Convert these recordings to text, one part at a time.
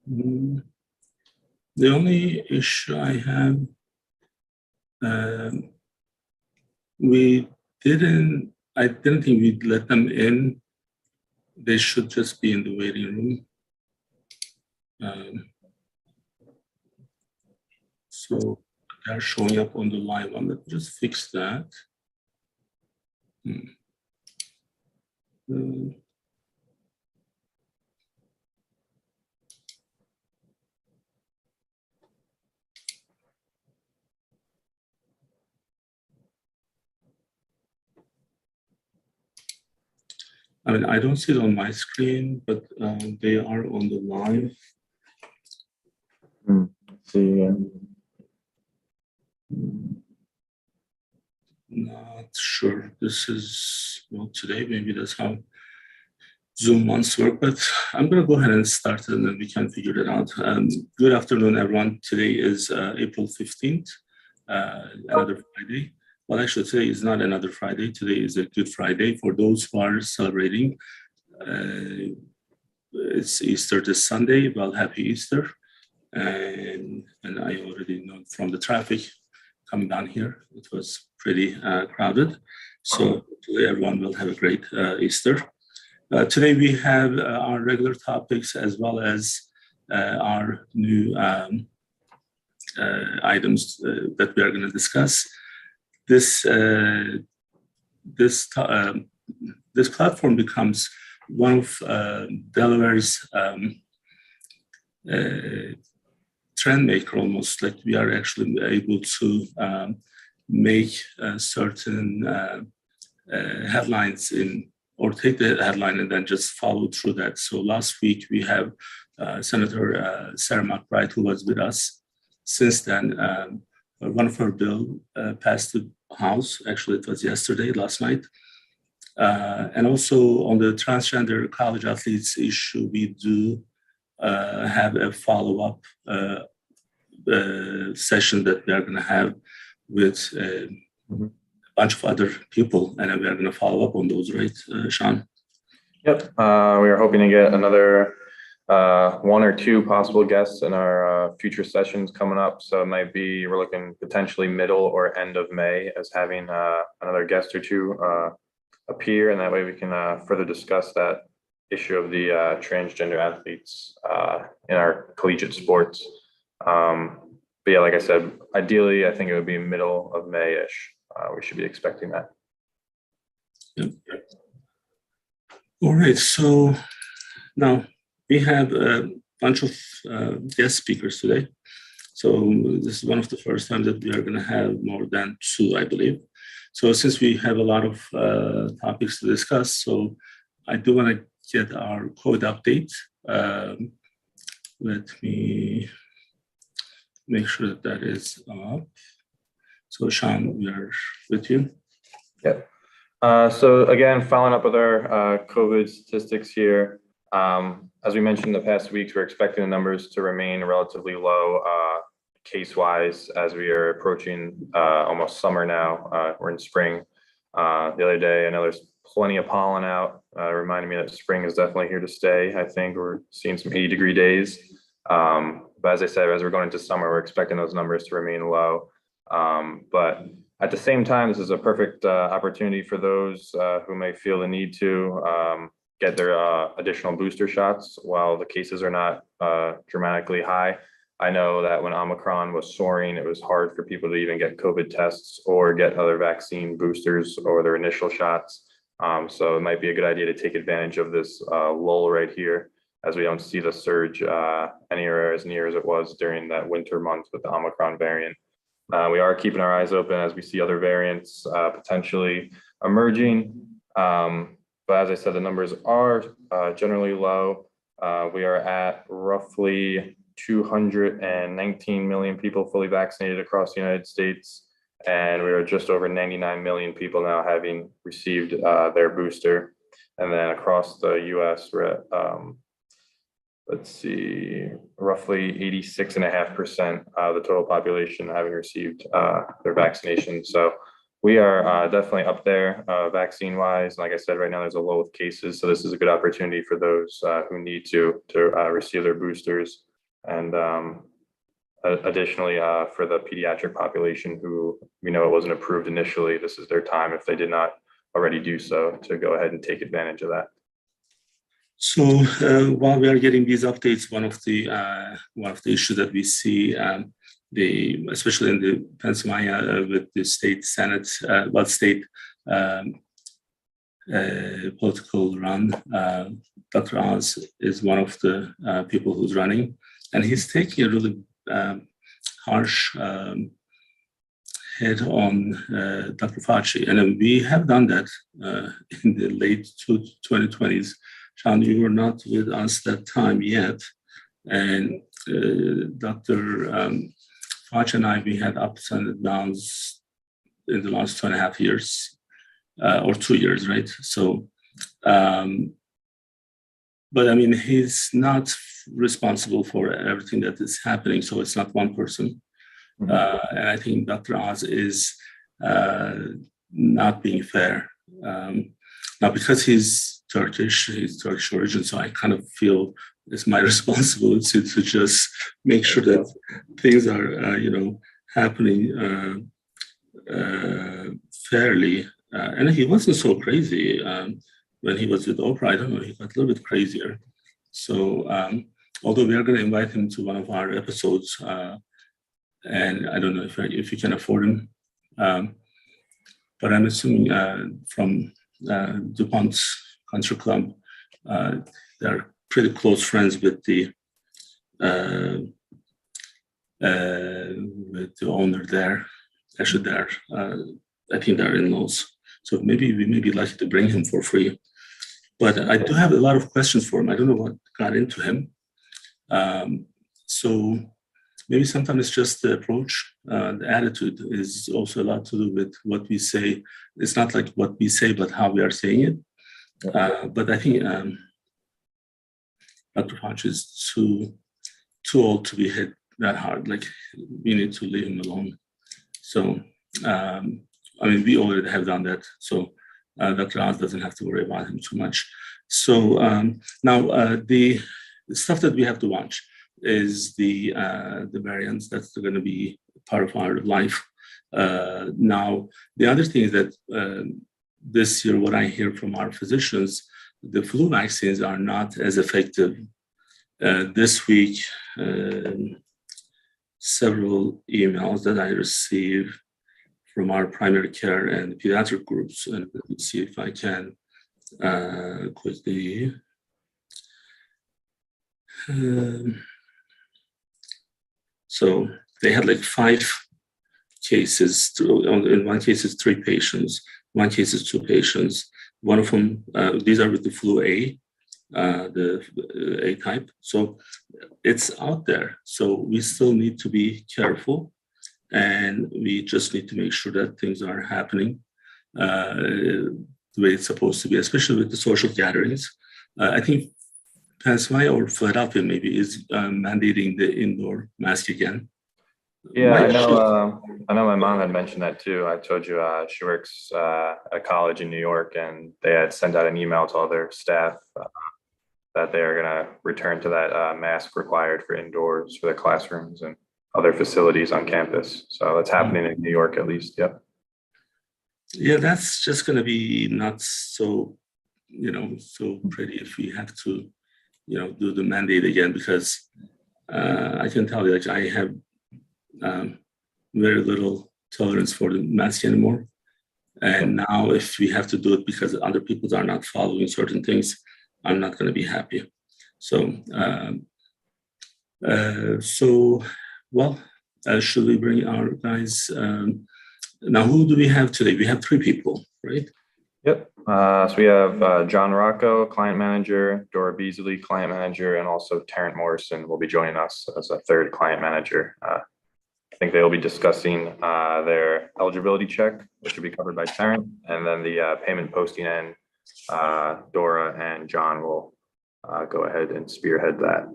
Mm, The only issue I have, I didn't think we'd let them in. They should just be in the waiting room. So they're showing up on the live one. Let me just fix that. I mean, I don't see it on my screen, but they are on the live. Not sure. This is, well, today, maybe that's how Zoom ones work, but I'm going to go ahead and start and then we can figure it out. Good afternoon, everyone. Today is April 15th, another Friday. Well, actually, today is not another Friday. Today is a Good Friday for those who are celebrating. It's Easter this Sunday. Well, happy Easter. And I already know from the traffic coming down here, it was pretty crowded. So today everyone will have a great Easter. Today we have our regular topics as well as our new items that we are going to discuss. This platform becomes one of Delaware's trend maker, almost like we are actually able to make certain headlines or take the headline and then just follow through that. So last week we have Senator Sarah McBride, who was with us. Since then, one of her bill passed the House. Actually, it was last night. And also on the transgender college athletes issue, we do have a follow-up session that we are going to have with a bunch of other people, and we are going to follow up on those, right, Sean? Yep. We are hoping to get another one or two possible guests in our future sessions coming up. So it might be, we're looking potentially middle or end of May as having another guest or two appear, and that way we can further discuss that issue of the transgender athletes in our collegiate sports. But yeah, like I said, ideally, I think it would be middle of May-ish. We should be expecting that. Yep. All right, so now we have a bunch of guest speakers today. So this is one of the first times that we are going to have more than two, I believe. So since we have a lot of topics to discuss, so I do want to get our COVID update. Let me make sure that that is up. So Sean, we are with you. Yep. So again, following up with our COVID statistics here, as we mentioned in the past weeks, we're expecting the numbers to remain relatively low case-wise as we are approaching almost summer now. We're in spring. The other day, I know there's plenty of pollen out, reminding me that spring is definitely here to stay. I think we're seeing some 80-degree days. But as I said, as we're going into summer, we're expecting those numbers to remain low. But at the same time, this is a perfect opportunity for those who may feel the need to get their additional booster shots while the cases are not dramatically high. I know that when Omicron was soaring, it was hard for people to even get COVID tests or get other vaccine boosters or their initial shots. So it might be a good idea to take advantage of this lull right here, as we don't see the surge anywhere as near as it was during that winter month with the Omicron variant. We are keeping our eyes open as we see other variants potentially emerging. But as I said, the numbers are generally low. We are at roughly 219 million people fully vaccinated across the United States. And we are just over 99 million people now having received their booster. And then across the US, we're at, let's see, roughly 86.5% of the total population having received their vaccination. So we are definitely up there vaccine-wise. Like I said, right now there's a low of cases. So this is a good opportunity for those who need to receive their boosters. And additionally, for the pediatric population who we know it wasn't approved initially, this is their time, if they did not already do so, to go ahead and take advantage of that. So while we are getting these updates, one of the issues that we see, especially in the Pennsylvania with the state Senate, state political run, Dr. Oz is one of the people who's running, and he's taking a really harsh hit on Dr. Fauci. And we have done that in the late 2020s. Sean, you were not with us that time yet. And Dr. Fauci and I, we had ups and downs in the last 2.5 years, or 2 years, right? So, but I mean, he's not responsible for everything that is happening. So it's not one person. Mm-hmm. And I think Dr. Oz is not being fair. Now, because he's Turkish origin, so I kind of feel it's my responsibility to just make sure that things are, happening fairly. And he wasn't so crazy when he was with Oprah. I don't know, he got a little bit crazier. So, although we are going to invite him to one of our episodes, and I don't know if you can afford him, but I'm assuming from DuPont's Country Club, they're pretty close friends with the owner there. Actually, I think they're in-laws. So maybe we may be lucky to bring him for free. But I do have a lot of questions for him. I don't know what got into him. So maybe sometimes it's just the approach. The attitude is also a lot to do with what we say. It's not like what we say, but how we are saying it. But I think Dr. Fauci is too old to be hit that hard. Like, we need to leave him alone. So, I mean, we already have done that. So Dr. Oz doesn't have to worry about him too much. So now the stuff that we have to watch is the variants that's going to be part of our life. Now, the other thing is that this year, what I hear from our physicians, the flu vaccines are not as effective. This week, several emails that I received from our primary care and pediatric groups, and let me see if I can quickly. So they had like 5 cases. In one case, it's 3 patients. One case is 2 patients. One of them, these are with the flu A, the A type. So it's out there. So we still need to be careful, and we just need to make sure that things are happening the way it's supposed to be, especially with the social gatherings. I think Pennsylvania or Philadelphia maybe is mandating the indoor mask again. Yeah, I know my mom had mentioned that too. I told you she works at a college in New York, and they had sent out an email to all their staff that they are going to return to that mask required for indoors for the classrooms and other facilities on campus. So that's happening in New York at least. Yep. Yeah, that's just going to be not so, so pretty if we have to, do the mandate again, because I can tell you, like, I have very little tolerance for the mask anymore. And now if we have to do it because other people are not following certain things, I'm not going to be happy. So, should we bring our guys? Now, who do we have today? We have 3 people, right? Yep. So we have John Rocco, client manager, Dora Beasley, client manager, and also Terrence Morrison will be joining us as a 3rd client manager. I think they will be discussing their eligibility check, which will be covered by Terrence, and then the payment posting end. Dora and John will go ahead and spearhead that.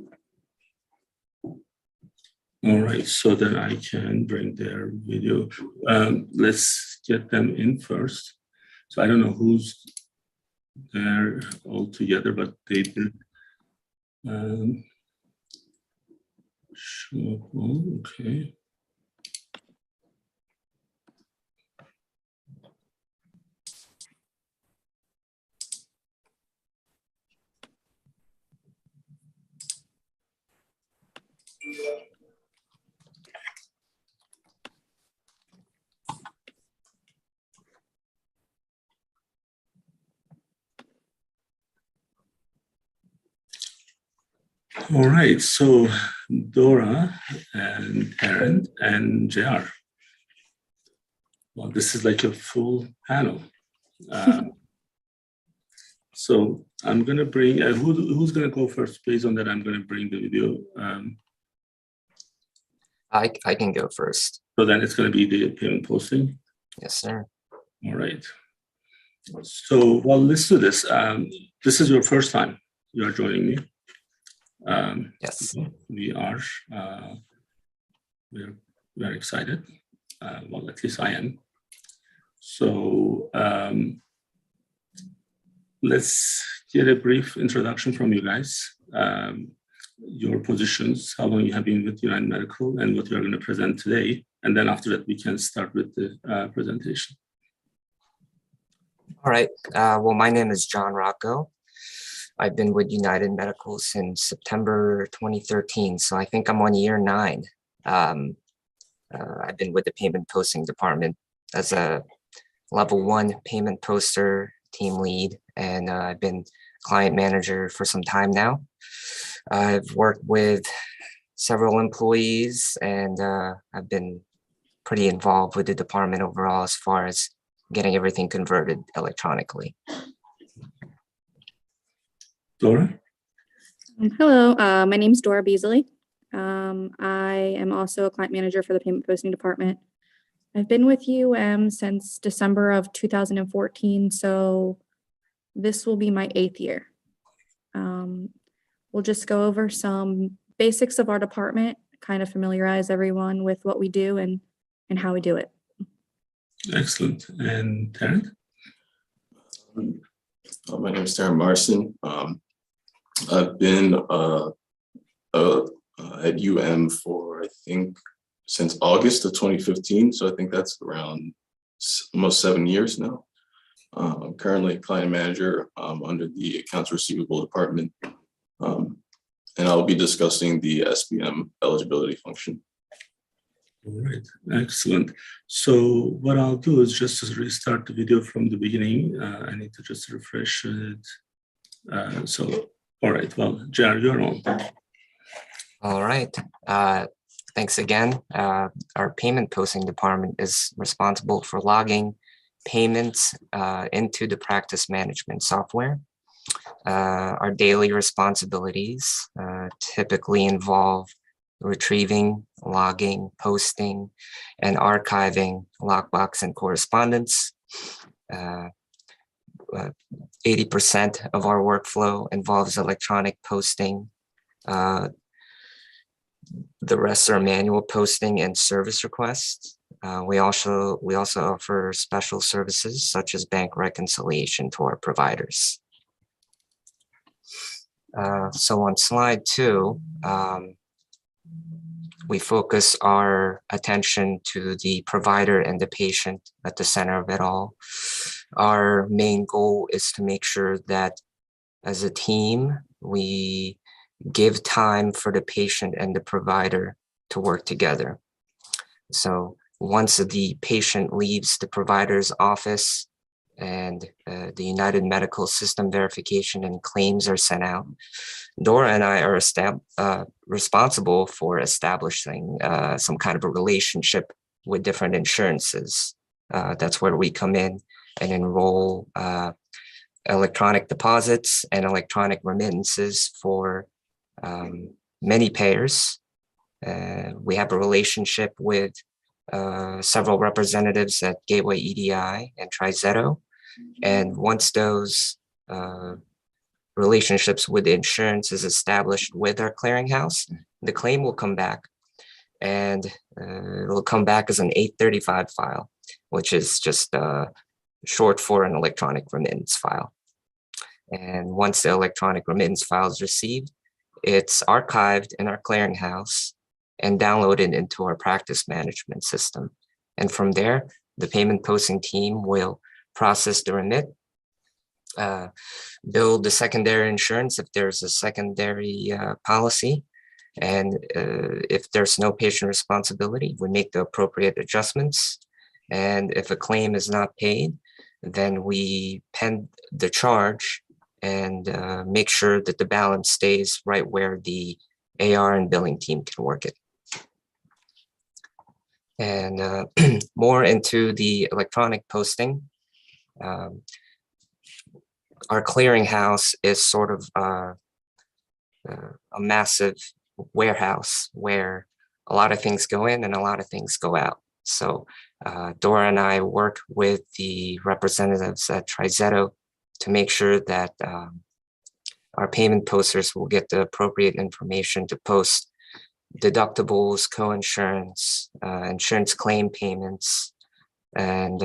All right, so then I can bring their video. Let's get them in first. So I don't know who's there all together, but they did. Sure. Okay. All right, so Dora and Aaron and JR. Well, this is like a full panel. So I'm going to bring, who's going to go first? Based on that, I'm going to bring the video. I can go first. So then it's going to be the payment posting. Yes, sir. All right. So, well, let's do this. This is your first time you are joining me. Yes. We are we're very excited. Well, at least I am. So let's get a brief introduction from you guys. Your positions, how long you have been with United Medical, and what you are going to present today. And then after that, we can start with the presentation. All right. Well, my name is John Rocco. I've been with United Medical since September 2013, so I think I'm on year 9. I've been with the payment posting department as a level 1 payment poster team lead, and I've been client manager for some time now. I've worked with several employees, and I've been pretty involved with the department overall as far as getting everything converted electronically. Dora? Hello, my name is Dora Beasley. I am also a client manager for the payment posting department. I've been with since December of 2014, so this will be my 8th year. We'll just go over some basics of our department, kind of familiarize everyone with what we do and how we do it. Excellent. And Tarrant? My name is Tarrant Marson. I've been at UM for, I think, since August of 2015. So I think that's around almost 7 years now. I'm currently a client manager under the accounts receivable department. And I'll be discussing the Sbm eligibility function. All right, excellent. So what I'll do is just to restart the video from the beginning. I need to just refresh it. All right, well, Jared, you're on. All right. Thanks again. Our payment posting department is responsible for logging payments into the practice management software. Our daily responsibilities typically involve retrieving, logging, posting, and archiving lockbox and correspondence. 80% of our workflow involves electronic posting. The rest are manual posting and service requests. We also offer special services such as bank reconciliation to our providers. So on slide 2, we focus our attention to the provider and the patient at the center of it all. Our main goal is to make sure that as a team, we give time for the patient and the provider to work together. So once the patient leaves the provider's office and the United Medical System verification and claims are sent out, Dora and I are responsible for establishing some kind of a relationship with different insurances. That's where we come in and enroll electronic deposits and electronic remittances for many payers. We have a relationship with several representatives at Gateway EDI and Trizeta. And once those relationships with the insurance is established with our clearinghouse, the claim will come back, and it'll come back as an 835 file, which is just short for an electronic remittance file. And once the electronic remittance file is received, it's archived in our clearinghouse and downloaded into our practice management system. And from there, the payment posting team will process the remit, bill the secondary insurance if there's a secondary policy. And if there's no patient responsibility, we make the appropriate adjustments. And if a claim is not paid, then we pen the charge and make sure that the balance stays right where the AR and billing team can work it. And more into the electronic posting, our clearinghouse is sort of a massive warehouse where a lot of things go in and a lot of things go out. So Dora and I work with the representatives at Trizeta to make sure that our payment posters will get the appropriate information to post deductibles, co-insurance, insurance claim payments. And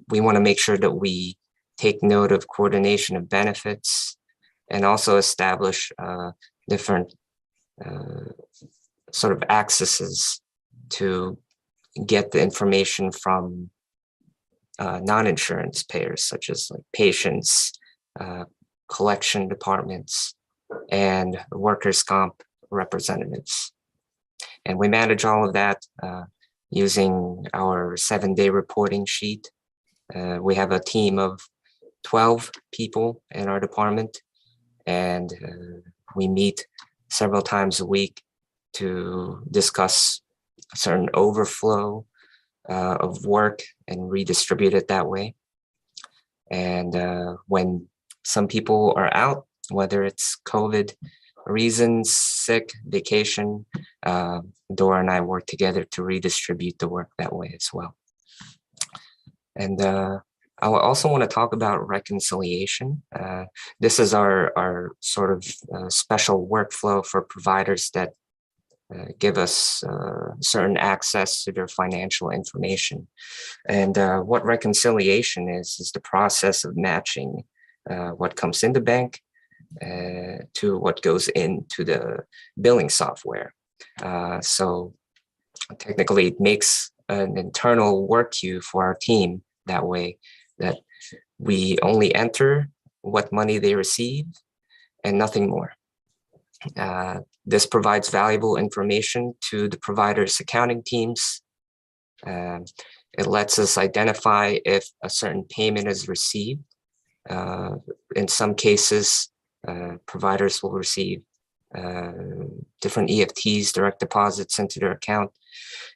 we want to make sure that we take note of coordination of benefits and also establish different sort of accesses to get the information from non-insurance payers, such as like patients, collection departments, and workers' comp representatives. And we manage all of that using our 7-day reporting sheet. We have a team of 12 people in our department, and we meet several times a week to discuss a certain overflow of work and redistribute it that way. And when some people are out, whether it's COVID reasons, sick, vacation, Dora and I work together to redistribute the work that way as well. And I also want to talk about reconciliation. This is our sort of special workflow for providers that give us certain access to their financial information. And what reconciliation is the process of matching what comes in the bank to what goes into the billing software. So technically it makes an internal work queue for our team that way, that we only enter what money they receive and nothing more. This provides valuable information to the provider's accounting teams. It lets us identify if a certain payment is received. In some cases, providers will receive different EFTs, direct deposits into their account,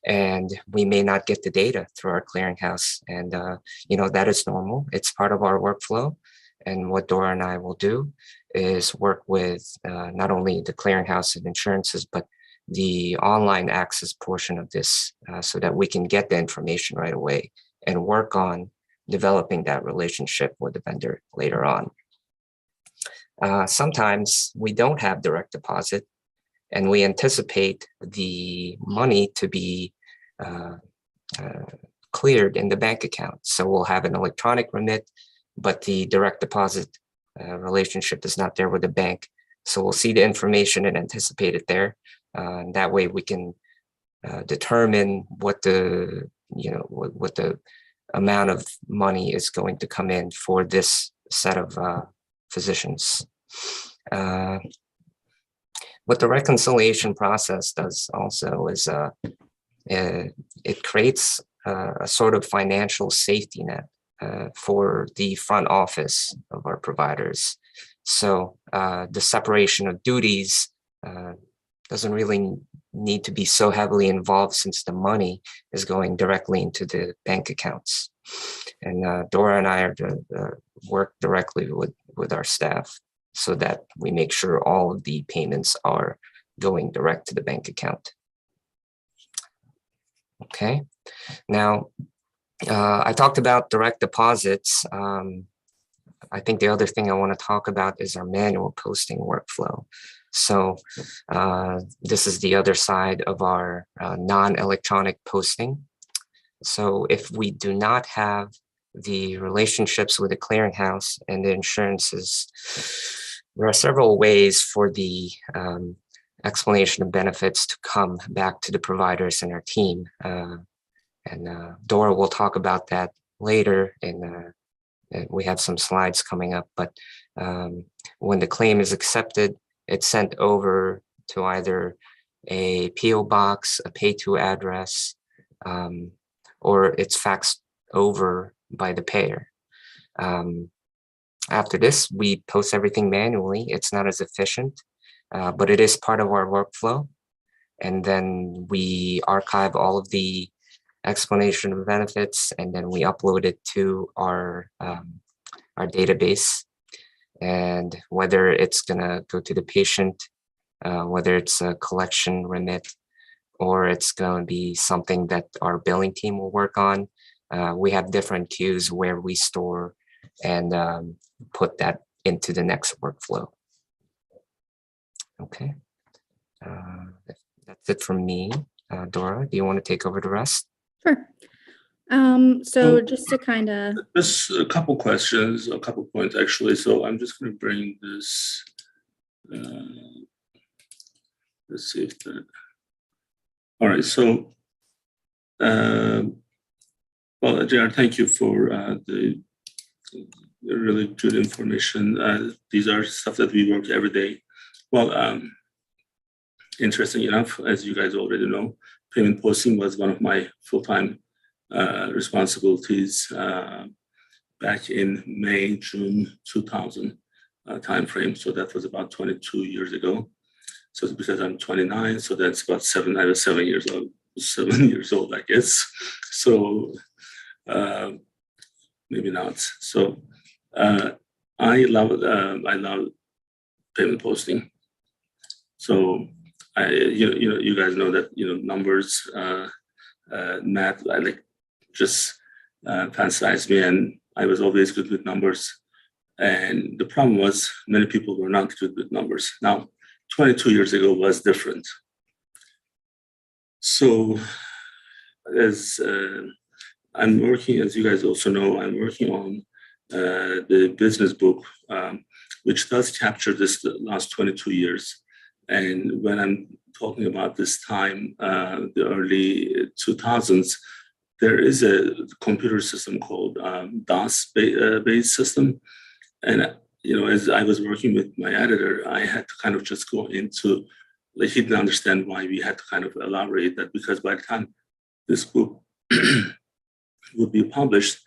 and we may not get the data through our clearinghouse. And that is normal. It's part of our workflow. And what Dora and I will do is work with not only the clearinghouse and insurances, but the online access portion of this so that we can get the information right away and work on developing that relationship with the vendor later on. Sometimes we don't have direct deposit and we anticipate the money to be cleared in the bank account. So we'll have an electronic remit, but the direct deposit relationship is not there with the bank. So we'll see the information and anticipate it there. And that way we can determine what the, what the amount of money is going to come in for this set of physicians. What the reconciliation process does also is it creates a sort of financial safety net for the front office of our providers. So the separation of duties doesn't really need to be so heavily involved since the money is going directly into the bank accounts. And Dora and I are to work directly with our staff so that we make sure all of the payments are going direct to the bank account. Okay, now I talked about direct deposits. I think the other thing I want to talk about is our manual posting workflow. So this is the other side of our non-electronic posting. So if we do not have the relationships with the clearinghouse and the insurances, there are several ways for the explanation of benefits to come back to the providers and our team. And Dora will talk about that later, and we have some slides coming up. But when the claim is accepted, it's sent over to either a PO box, a pay-to address, or it's faxed over by the payer. After this, we post everything manually. It's not as efficient, but it is part of our workflow. And then we archive all of the explanation of benefits, and then we upload it to our database. And whether it's gonna go to the patient, whether it's a collection remit, or it's gonna be something that our billing team will work on, we have different queues where we store and put that into the next workflow. Okay, that's it from me. Dora, do you want to take over the rest? Sure. So just to kind of... Just a couple questions, a couple points actually. So I'm just going to bring this, let's see if that, all right. So, well, Jared, thank you for the really good information. These are stuff that we work every day. Well, interesting enough, as you guys already know, payment posting was one of my full-time responsibilities back in May, June 2000 timeframe. So that was about 22 years ago. So it's because I'm 29, so that's about I was 7 years old, I guess. So maybe not. So I love payment posting. So you guys know that numbers, math, I like just fantasized me, and I was always good with numbers. And the problem was many people were not good with numbers. Now, 22 years ago was different. So as I'm working, as you guys also know, I'm working on the business book, which does capture this the last 22 years. And when I'm talking about this time, the early 2000s, there is a computer system called DOS-based system. And as I was working with my editor, I had to kind of just go into, like, he didn't understand why we had to kind of elaborate that, because by the time this book would be published,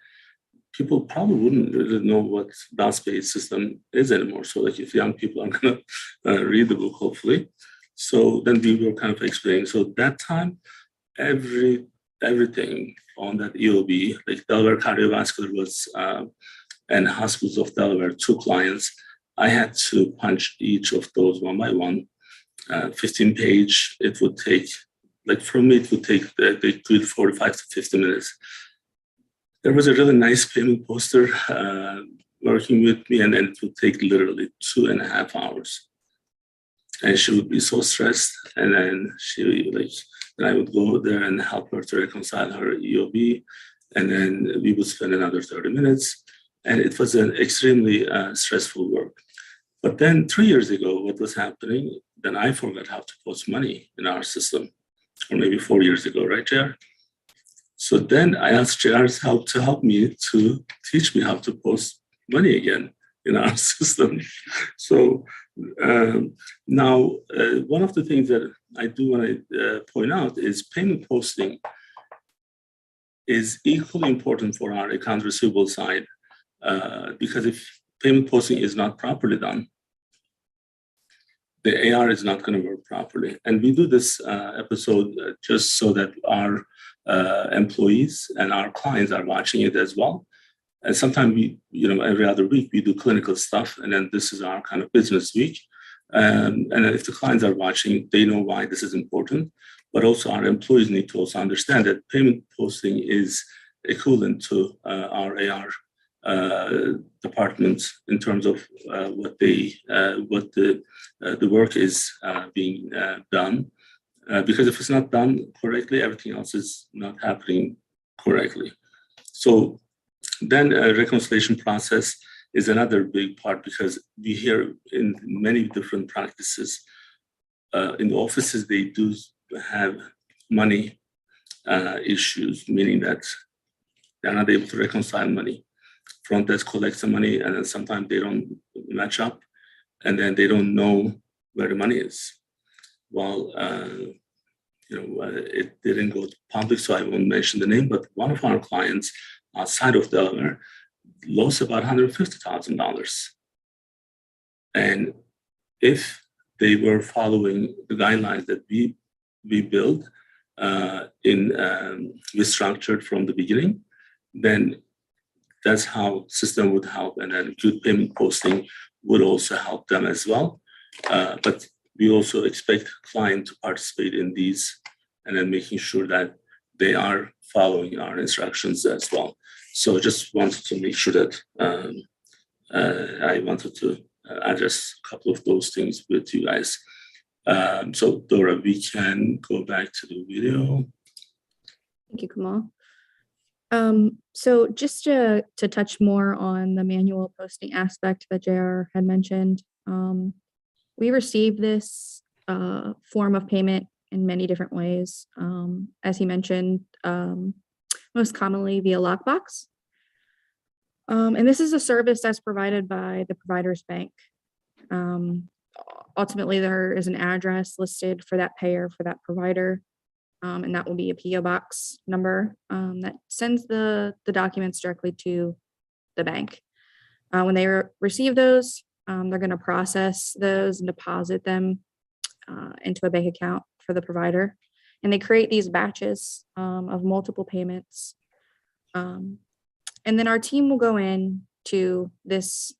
people probably wouldn't really know what DOS-based system is anymore. So like if young people are gonna read the book, hopefully. So then we were kind of explaining. So that time, everything on that EOB, like Delaware Cardiovascular was, and Hospitals of Delaware, 2 clients, I had to punch each of those one by one. 15-page, it would take, like for me, it would take a good 45 to 50 minutes. There was a really nice payment poster working with me, and then it would take literally 2.5 hours. And she would be so stressed, and then and I would go there and help her to reconcile her EOB, and then we would spend another 30 minutes. And it was an extremely stressful work. But then 3 years ago, what was happening, then I forgot how to post money in our system, or maybe 4 years ago, right, JR? So then I asked JR's help to help me to teach me how to post money again in our system. So now, one of the things that I do want to point out is payment posting is equally important for our account receivable side, because if payment posting is not properly done, the AR is not going to work properly. And we do this episode just so that our employees and our clients are watching it as well. And sometimes we, every other week we do clinical stuff, and then this is our kind of business week. And if the clients are watching, they know why this is important. But also our employees need to also understand that payment posting is equivalent to our AR department in terms of what the work is being done. Because if it's not done correctly, everything else is not happening correctly. So then reconciliation process is another big part, because we hear in many different practices, in the offices, they do have money issues, meaning that they're not able to reconcile money. Front desk collects the money, and then sometimes they don't match up, and then they don't know where the money is. Well, it didn't go public, so I won't mention the name, but one of our clients outside of Delaware lost about $150,000. And if they were following the guidelines that we built we structured from the beginning, then that's how system would help, and then good payment posting would also help them as well. But we also expect client to participate in these, and then making sure that they are following our instructions as well. So just wanted to make sure that I wanted to address a couple of those things with you guys. So Dora, we can go back to the video. Thank you, Kemal. So just to touch more on the manual posting aspect that JR had mentioned, we received this form of payment in many different ways. As he mentioned, most commonly via lockbox. And this is a service that's provided by the provider's bank. Ultimately, there is an address listed for that payer, for that provider, and that will be a PO box number that sends the documents directly to the bank. When they receive those, they're going to process those and deposit them into a bank account for the provider. And they create these batches of multiple payments. And then our team will go in to this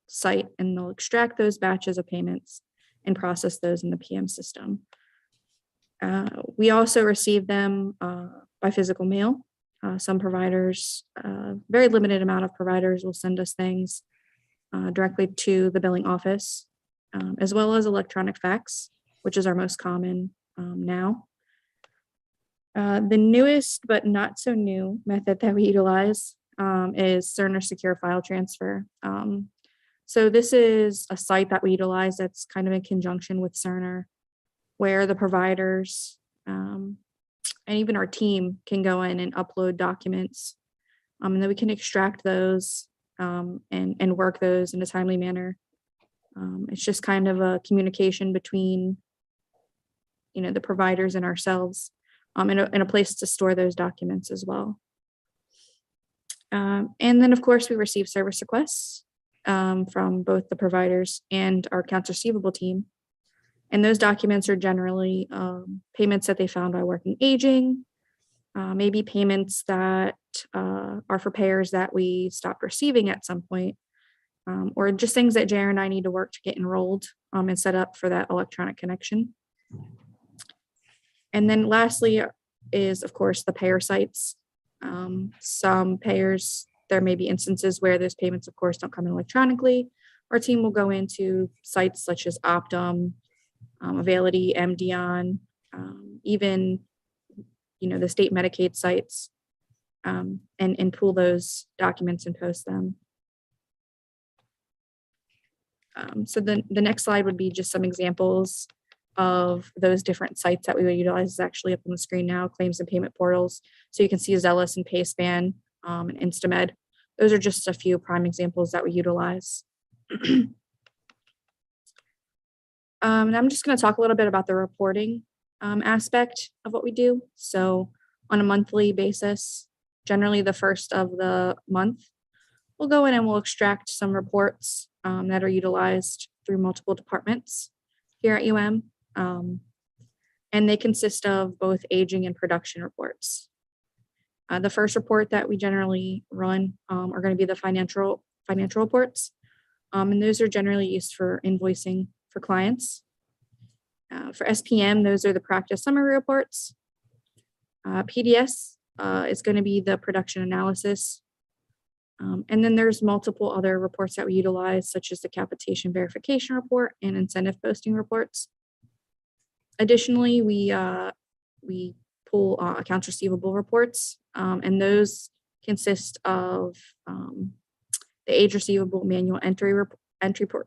site and they'll extract those batches of payments and process those in the PM system. We also receive them by physical mail. Some providers, very limited amount of providers will send us things directly to the billing office, as well as electronic fax, which is our most common now. The newest but not so new method that we utilize is Cerner Secure File Transfer. So this is a site that we utilize that's kind of in conjunction with Cerner, where the providers and even our team can go in and upload documents, and then we can extract those and work those in a timely manner. It's just kind of a communication between, the providers and ourselves, and a place to store those documents as well. And then, of course, we receive service requests from both the providers and our accounts receivable team. And those documents are generally payments that they found by working aging, maybe payments that are for payers that we stopped receiving at some point, or just things that JR and I need to work to get enrolled and set up for that electronic connection. And then lastly is, of course, the payer sites. Some payers, there may be instances where those payments, of course, don't come in electronically. Our team will go into sites such as Optum, Availity, MDON, even, the state Medicaid sites, and pull those documents and post them. So the next slide would be just some examples of those different sites that we would utilize. Is actually up on the screen now, claims and payment portals. So you can see Zealous and PaySpan and Instamed. Those are just a few prime examples that we utilize. And I'm just going to talk a little bit about the reporting aspect of what we do. So on a monthly basis, generally the first of the month, we'll go in and we'll extract some reports that are utilized through multiple departments here at UM. And they consist of both aging and production reports. The first report that we generally run are going to be the financial reports. And those are generally used for invoicing for clients. For SPM, those are the practice summary reports. PDS is going to be the production analysis. And then there's multiple other reports that we utilize, such as the capitation verification report and incentive posting reports. Additionally, we pull accounts receivable reports, and those consist of the age receivable manual entry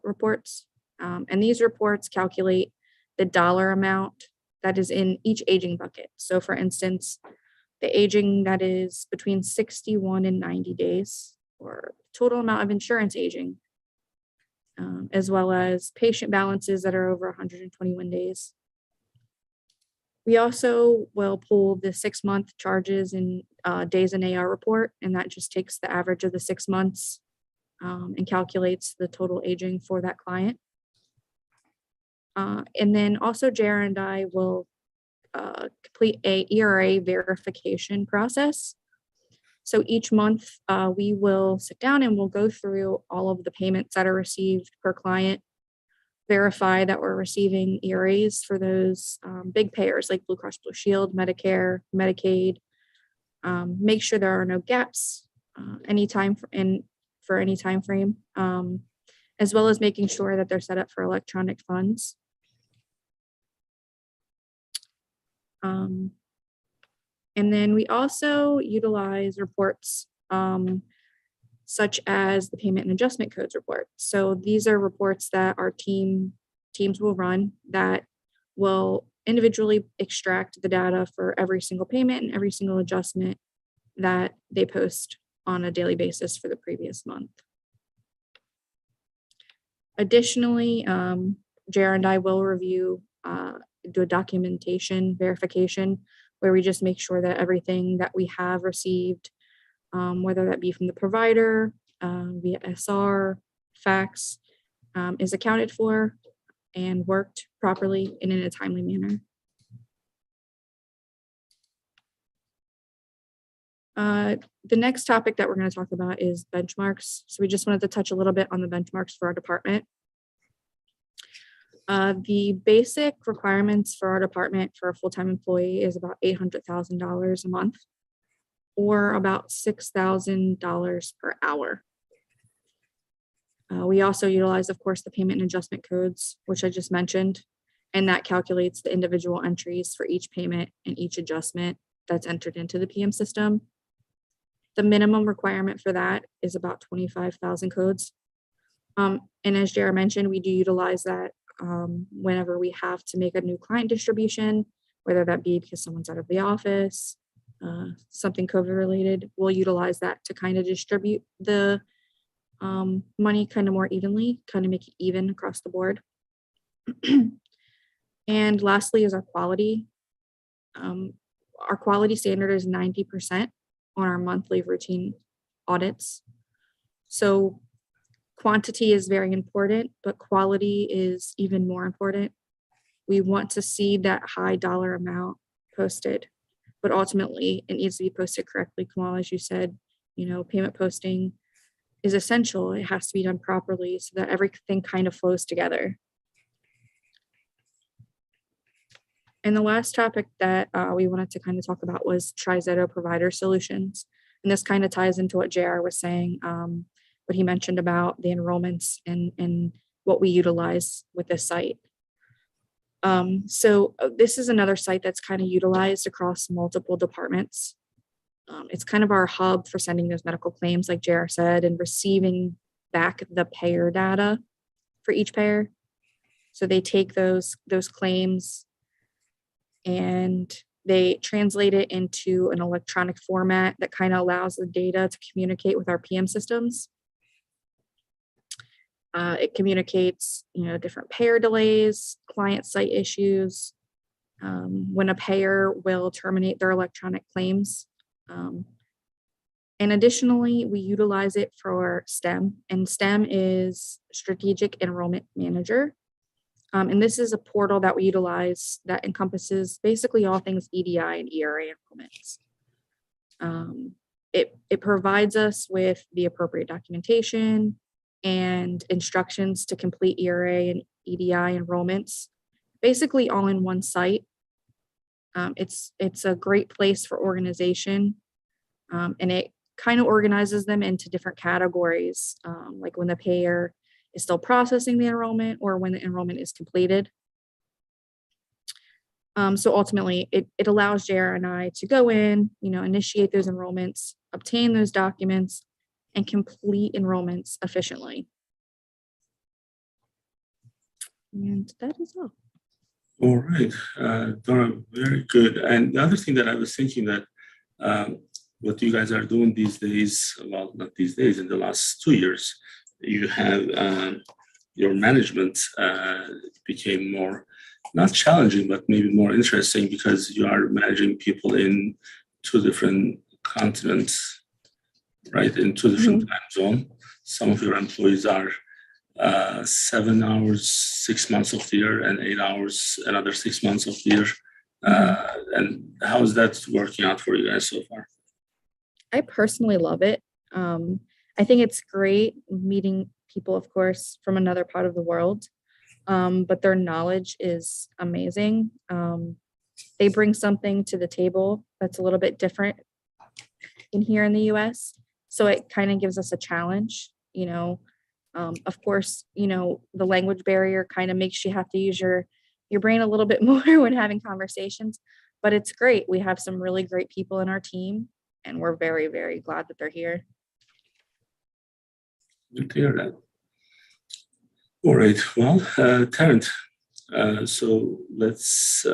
reports. And these reports calculate the dollar amount that is in each aging bucket. So for instance, the aging that is between 61 and 90 days, or total amount of insurance aging, as well as patient balances that are over 121 days. We also will pull the 6-month charges and days in AR report, and that just takes the average of the 6 months and calculates the total aging for that client. And then also JR and I will complete a ERA verification process. So each month we will sit down and we'll go through all of the payments that are received per client, verify that we're receiving ERAs for those big payers like Blue Cross Blue Shield, Medicare, Medicaid, make sure there are no gaps for any time frame, as well as making sure that they're set up for electronic funds. And then we also utilize reports such as the payment and adjustment codes report. So these are reports that our teams will run that will individually extract the data for every single payment and every single adjustment that they post on a daily basis for the previous month. Additionally, JR and I will review, do a documentation verification where we just make sure that everything that we have received, whether that be from the provider, via SR, fax, is accounted for and worked properly and in a timely manner. The next topic that we're going to talk about is benchmarks. So we just wanted to touch a little bit on the benchmarks for our department. The basic requirements for our department for a full-time employee is about $800,000 a month, or about $6,000 per hour. We also utilize, of course, the payment and adjustment codes, which I just mentioned, and that calculates the individual entries for each payment and each adjustment that's entered into the PM system. The minimum requirement for that is about 25,000 codes. And as JR mentioned, we do utilize that whenever we have to make a new client distribution, whether that be because someone's out of the office, something COVID related, we'll utilize that to kind of distribute the money kind of more evenly, kind of make it even across the board. And lastly is our quality. Our quality standard is 90% on our monthly routine audits. So quantity is very important, but quality is even more important. We want to see that high dollar amount posted, but ultimately it needs to be posted correctly. Kemal, as you said, payment posting is essential. It has to be done properly so that everything kind of flows together. And the last topic that we wanted to kind of talk about was Trizeta provider solutions. And this kind of ties into what JR was saying, what he mentioned about the enrollments and what we utilize with this site. So this is another site that's kind of utilized across multiple departments. It's kind of our hub for sending those medical claims, like JR said, and receiving back the payer data for each payer. So they take those claims and they translate it into an electronic format that kind of allows the data to communicate with our PM systems. It communicates, different payer delays, client site issues, when a payer will terminate their electronic claims. And additionally, we utilize it for STEM, and STEM is Strategic Enrollment Manager. And this is a portal that we utilize that encompasses basically all things EDI and ERA enrollments. It provides us with the appropriate documentation and instructions to complete ERA and EDI enrollments, basically all in one site. It's a great place for organization, and it kind of organizes them into different categories, like when the payer is still processing the enrollment or when the enrollment is completed. So ultimately, it allows JR and I to go in, initiate those enrollments, obtain those documents, and complete enrollments efficiently. And that is all. All right, Dora, very good. And the other thing that I was thinking that what you guys are doing these days, well, not these days, in the last 2 years, you have your management became more, not challenging, but maybe more interesting because you are managing people in 2 different continents, right? In 2 different time zones. Some of your employees are 7 hours, 6 months of the year, and 8 hours, another 6 months of the year. And how is that working out for you guys so far? I personally love it. I think it's great meeting people, of course, from another part of the world, but their knowledge is amazing. They bring something to the table that's a little bit different in here in the US. So it kind of gives us a challenge, you know. Of course, you know, the language barrier kind of makes you have to use your brain a little bit more when having conversations, but it's great. We have some really great people in our team, and we're very, very glad that they're here. Good to hear that. All right, well, Tarrant, so let's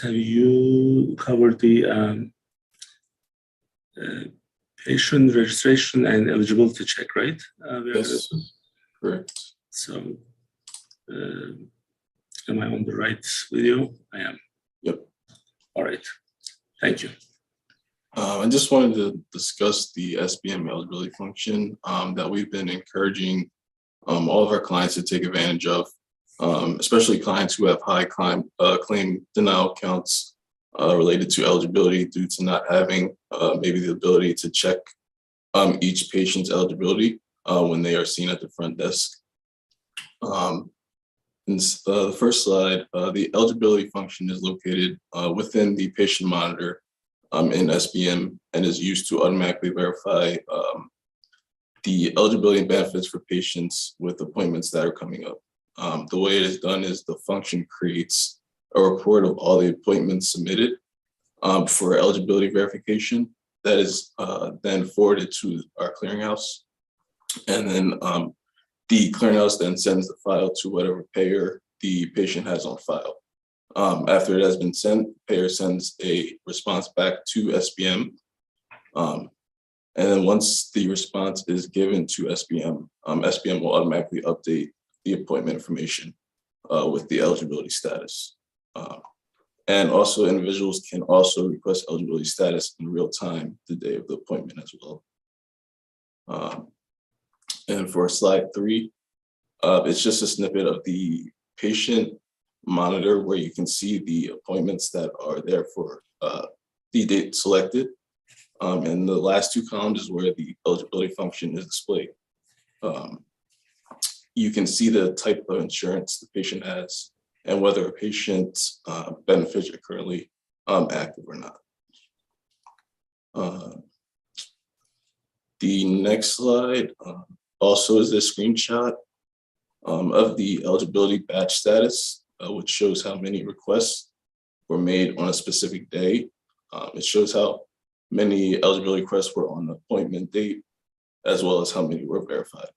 have you cover the patient registration and eligibility check, right? Yes, correct. So, am I on the right video? I am. Yep. All right. Thank you. I just wanted to discuss the Sbm eligibility function that we've been encouraging all of our clients to take advantage of, especially clients who have high claim denial counts related to eligibility due to not having maybe the ability to check each patient's eligibility when they are seen at the front desk. In the first slide, the eligibility function is located within the patient monitor in Sbm and is used to automatically verify the eligibility and benefits for patients with appointments that are coming up. The way it is done is the function creates a report of all the appointments submitted for eligibility verification that is then forwarded to our clearinghouse. And then the clearinghouse then sends the file to whatever payer the patient has on file. After it has been sent, the payer sends a response back to Sbm. And then once the response is given to Sbm, Sbm will automatically update the appointment information with the eligibility status. And also individuals can also request eligibility status in real time the day of the appointment as well. And for slide 3, it's just a snippet of the patient monitor where you can see the appointments that are there for the date selected. And the last 2 columns is where the eligibility function is displayed. You can see the type of insurance the patient has and whether a patient's benefits are currently active or not. The next slide also is a screenshot of the eligibility batch status, which shows how many requests were made on a specific day. It shows how many eligibility requests were on the appointment date, as well as how many were verified.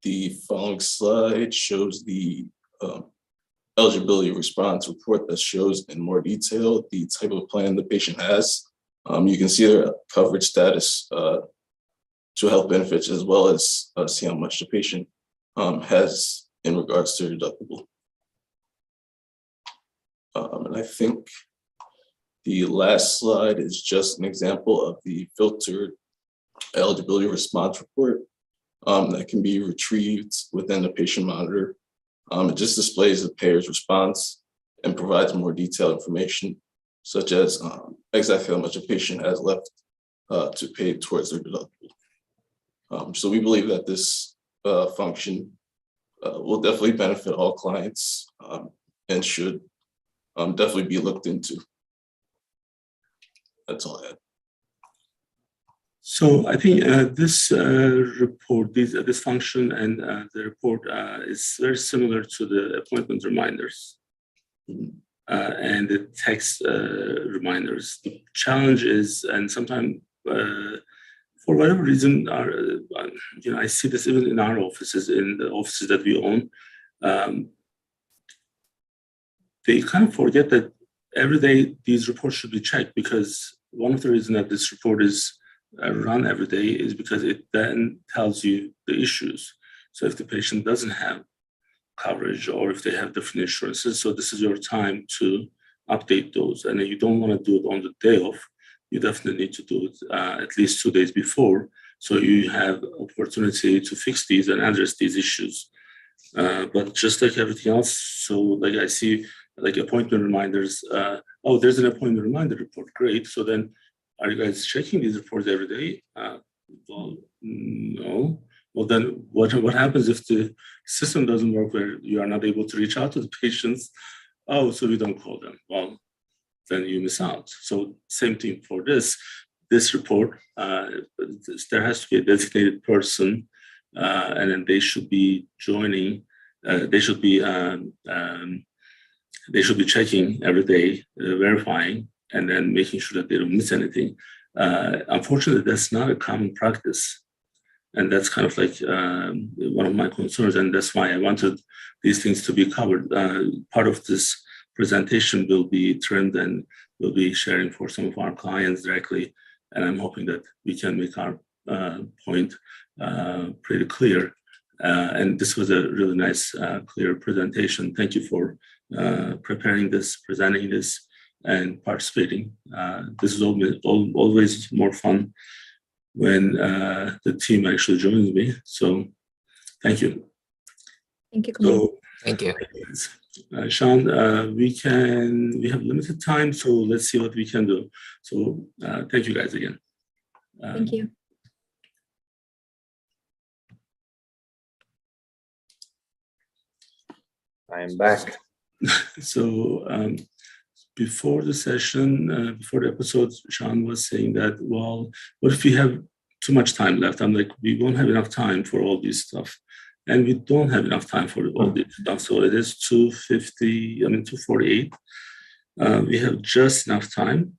The following slide shows the eligibility response report that shows in more detail the type of plan the patient has. You can see their coverage status to health benefits, as well as see how much the patient has in regards to deductible. And I think the last slide is just an example of the filtered eligibility response report that can be retrieved within the patient monitor. It just displays the payer's response and provides more detailed information, such as exactly how much a patient has left to pay towards their deductible. So we believe that this function will definitely benefit all clients and should definitely be looked into. That's all I had. So I think this report, this function and the report is very similar to the appointment reminders and the text reminders. The challenge is, and sometimes for whatever reason, I see this even in our offices, in the offices that we own. They kind of forget that every day these reports should be checked, because one of the reasons that this report is run every day is because it then tells you the issues. So if the patient doesn't have coverage or if they have different insurances, so this is your time to update those. And you don't want to do it on the day of. You definitely need to do it at least 2 days before, so you have opportunity to fix these and address these issues. But just like everything else, so like I see like appointment reminders, oh, there's an appointment reminder report, great. So then are you guys checking these reports every day? Well, no. Well, then what happens if the system doesn't work, where you are not able to reach out to the patients? Oh, so we don't call them. Well, then you miss out. So same thing for this report. There has to be a designated person, and then they should be joining. They should be checking every day, verifying, and then making sure that they don't miss anything. Unfortunately, that's not a common practice. And that's kind of like one of my concerns. And that's why I wanted these things to be covered. Part of this presentation will be trimmed and we'll be sharing for some of our clients directly. And I'm hoping that we can make our point pretty clear. And this was a really nice, clear presentation. Thank you for preparing this, presenting this, and participating. This is always more fun when the team actually joins me. So thank you. Thank you, Kemal. Thank you. Sean, we have limited time, so let's see what we can do. So thank you guys again. Thank you. I am back. So before the session, before the episode, Sean was saying that, well, what if we have too much time left? I'm like, we won't have enough time for all this stuff. And we don't have enough time for all this stuff. So it is 2:48. We have just enough time.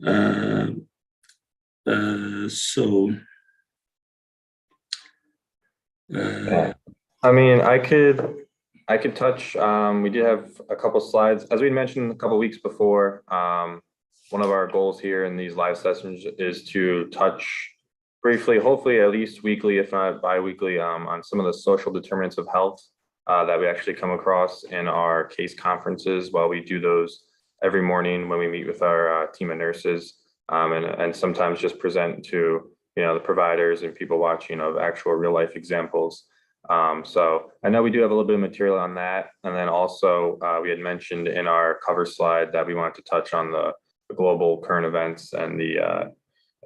I mean, I could touch, we did have a couple slides. As we mentioned a couple weeks before, one of our goals here in these live sessions is to touch briefly, hopefully at least weekly, if not bi-weekly, on some of the social determinants of health that we actually come across in our case conferences. While we do those every morning when we meet with our team of nurses, and sometimes just present to the providers and people watching of actual real life examples. So I know we do have a little bit of material on that. And then also we had mentioned in our cover slide that we wanted to touch on the global current events and the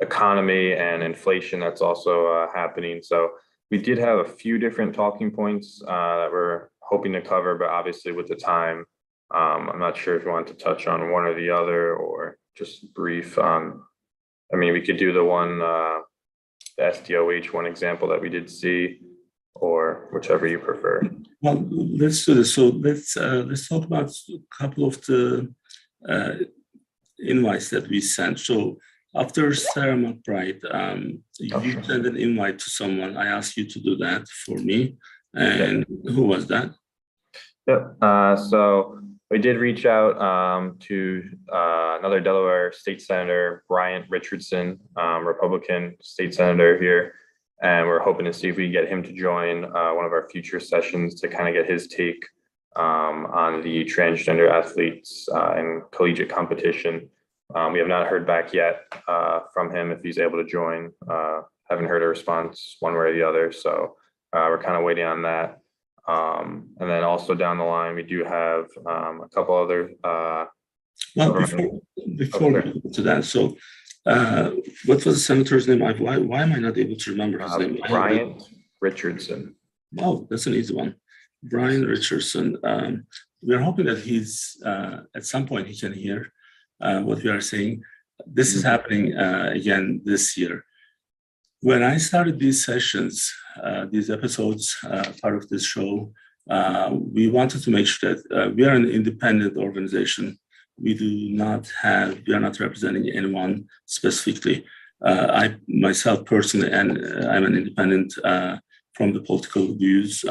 economy and inflation that's also happening. So we did have a few different talking points that we're hoping to cover, but obviously with the time, I'm not sure if you want to touch on one or the other or just brief. I mean, we could do the one, the SDOH one example that we did see, or whichever you prefer. Well, let's do this. So let's talk about a couple of the invites that we sent. So after Sarah McBride, you sent an invite to someone. I asked you to do that for me. And who was that? Yep. So we did reach out to another Delaware state senator, Richardson, Republican state senator here. And we're hoping to see if we can get him to join one of our future sessions to kind of get his take on the transgender athletes in collegiate competition. We have not heard back yet from him if he's able to join. Haven't heard a response one way or the other. So we're kind of waiting on that. And then also down the line, we do have a couple other. Well, before we go to that, so what was the senator's name? Why am I not able to remember his name? Brian Richardson. Oh, that's an easy one. Brian Richardson. We're hoping that he's at some point he can hear what we are saying. This is happening again this year. When I started these sessions, these episodes, part of this show, we wanted to make sure that we are an independent organization. We are not representing anyone specifically. I myself personally, and I'm an independent from the political views.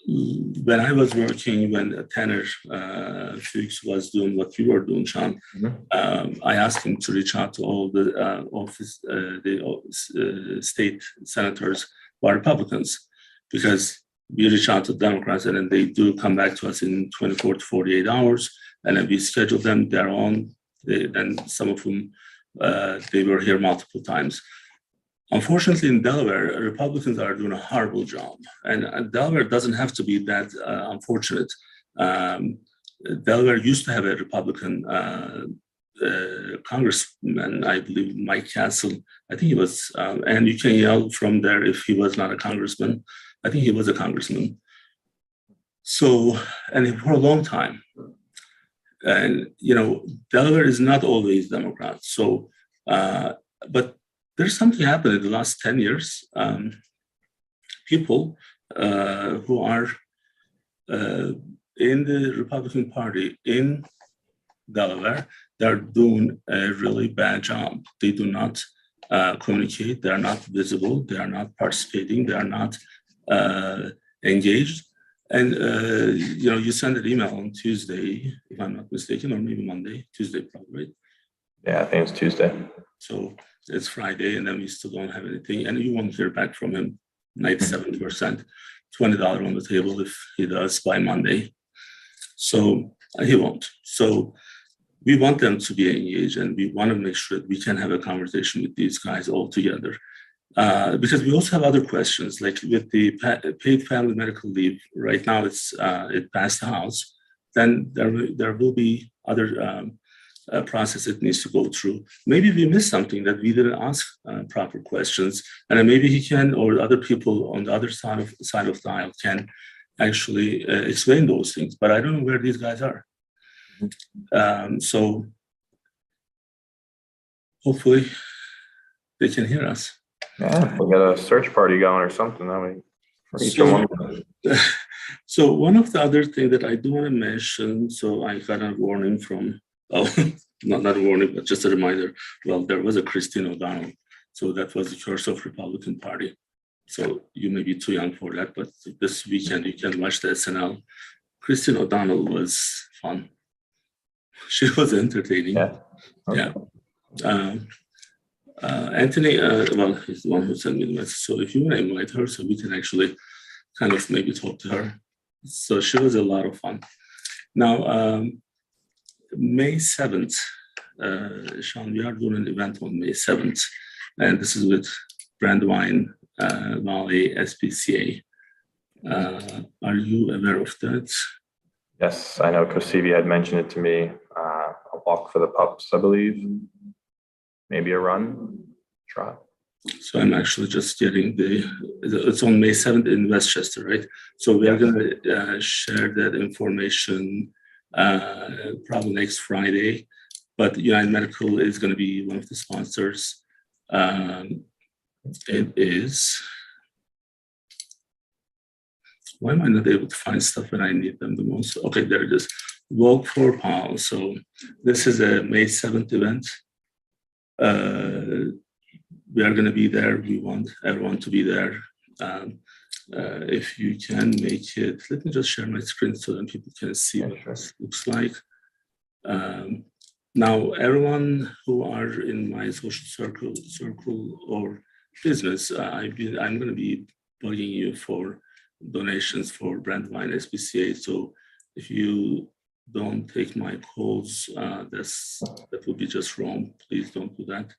When I was working, when Tanner Fuchs was doing what you were doing, Sean, I asked him to reach out to all the state senators who are Republicans, because we reach out to Democrats and then they do come back to us in 24 to 48 hours, and then we schedule them. They're on. Then some of them they were here multiple times. Unfortunately, in Delaware, Republicans are doing a horrible job, and Delaware doesn't have to be that unfortunate. Delaware used to have a Republican congressman, I believe, Mike Castle. I think he was, and you can yell from there if he was not a congressman. I think he was a congressman. So, and for a long time. And, Delaware is not always Democrat. So, but there's something happened in the last 10 years. People who are in the Republican Party in Delaware, they're doing a really bad job. They do not communicate. They are not visible. They are not participating. They are not engaged. And, you send an email on Tuesday, if I'm not mistaken, or maybe Monday, Tuesday probably, right? Yeah, I think it's Tuesday. So it's Friday, and then we still don't have anything. And you won't hear back from him, 97%, $20 on the table if he does by Monday. So he won't. So we want them to be engaged, and we want to make sure that we can have a conversation with these guys all together. Because we also have other questions, like with the paid family medical leave. Right now, it passed the House. Then there will be other process it needs to go through. Maybe we missed something that we didn't ask proper questions, and then maybe he can, or other people on the other side of the aisle can actually explain those things. But I don't know where these guys are. So hopefully they can hear us. Yeah, we'll get a search party going or something. That way. So one of the other things that I do want to mention, so I got a warning from, not a warning, but just a reminder. Well, there was a Christine O'Donnell. So that was the curse of Republican Party. So you may be too young for that, but this weekend you can watch the SNL. Christine O'Donnell was fun. She was entertaining. Yeah. Okay. Yeah. Anthony, well, he's the one who sent me the message. So if you want to invite her, so we can actually kind of maybe talk to her. So she was a lot of fun. Now, May 7th, Sean, we are doing an event on May 7th, and this is with Brandywine Valley SPCA. Are you aware of that? Yes, I know Kosivi had mentioned it to me. A walk for the pups, I believe. Maybe a run, trot. So I'm actually just getting it's on May 7th in Westchester, right? So we are going to share that information probably next Friday, but United Medical is going to be one of the sponsors. It is, why am I not able to find stuff when I need them the most? Okay, there it is. Walk for PAL. So this is a May 7th event. We are going to be there. We want everyone to be there. If you can make it, let me just share my screen so that people can see what this looks like. Now, everyone who are in my social circle or business, I'm going to be bugging you for donations for Brandywine SPCA. So if you don't take my calls, that would be just wrong. Please don't do that.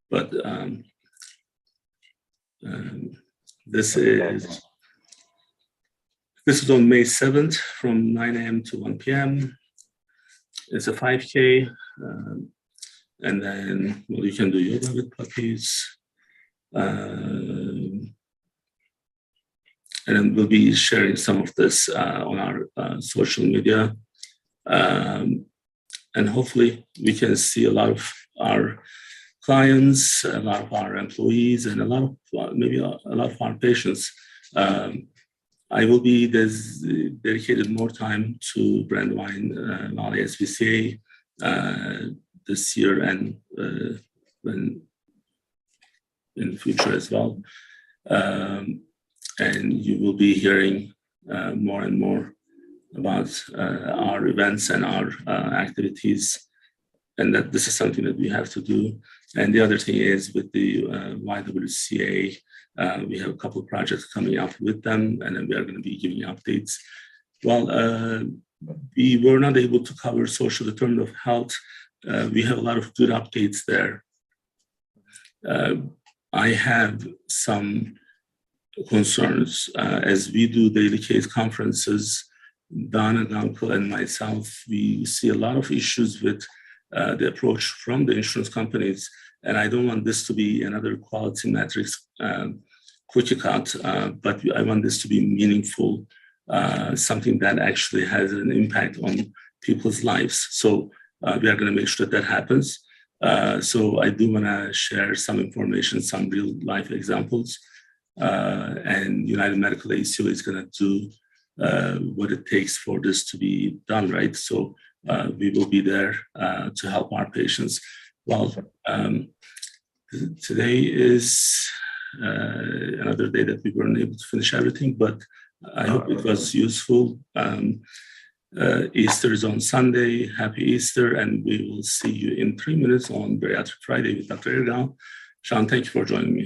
But this is on May 7th from 9 a.m. to 1 p.m. It's a 5K, and then you can do yoga with puppies. And then we'll be sharing some of this on our social media. And hopefully we can see a lot of our clients, a lot of our employees, and a lot of our patients. I will be dedicated more time to Brandywine Valley SPCA this year and in the future as well. And you will be hearing more and more about our events and our activities, and that this is something that we have to do. And the other thing is with the YWCA, we have a couple of projects coming up with them, and then we are going to be giving updates. Well, we were not able to cover social determinant of health. We have a lot of good updates there. I have some concerns. As we do daily case conferences, Don and Uncle and myself, we see a lot of issues with the approach from the insurance companies. And I don't want this to be another quality metrics quickie cut, but I want this to be meaningful, something that actually has an impact on people's lives. So we are going to make sure that that happens. So I do want to share some information, some real life examples. And United Medical ACO is going to do what it takes for this to be done, right? So we will be there to help our patients. Well, today is another day that we weren't able to finish everything, but I hope it was useful. Easter is on Sunday. Happy Easter, and we will see you in 3 minutes on Bariatric Friday with Dr. Erkan. Sean, thank you for joining me.